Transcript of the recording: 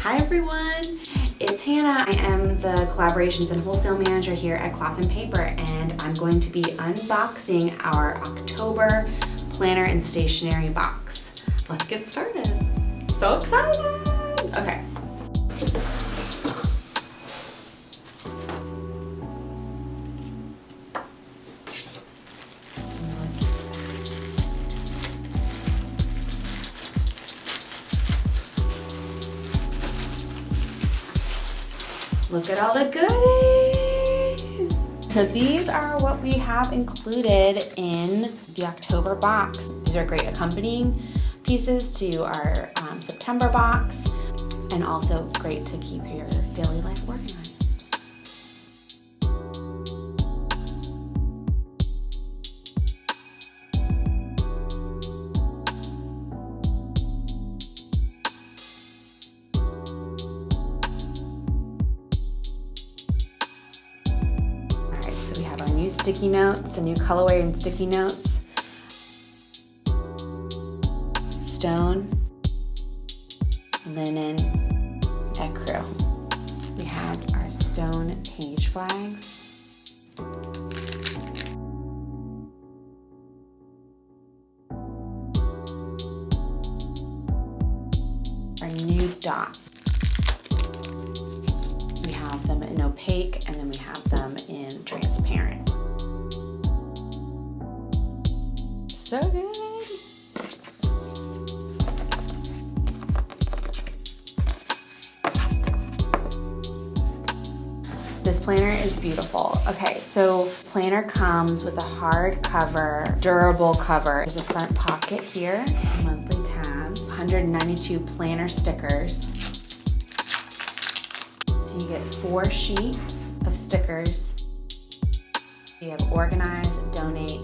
Hi everyone, it's Hannah. I am the collaborations and wholesale manager here at Cloth and Paper, and I'm going to be unboxing our October planner and stationery box. Let's get started. So excited! Okay. Look at all the goodies. So these are what we have included in the October box. These are great accompanying pieces to our September box, and also great to keep your daily life organized. So we have our new sticky notes, a new colorway and sticky notes. Stone, linen, ecru. We have our stone page flags. Our new dots. We have them in opaque, and then we have them in transparent. So good. This planner is beautiful. Okay, so planner comes with a hard cover, durable cover. There's a front pocket here, monthly tabs, 192 planner stickers. So you get 4 sheets of stickers. You have organize, donate,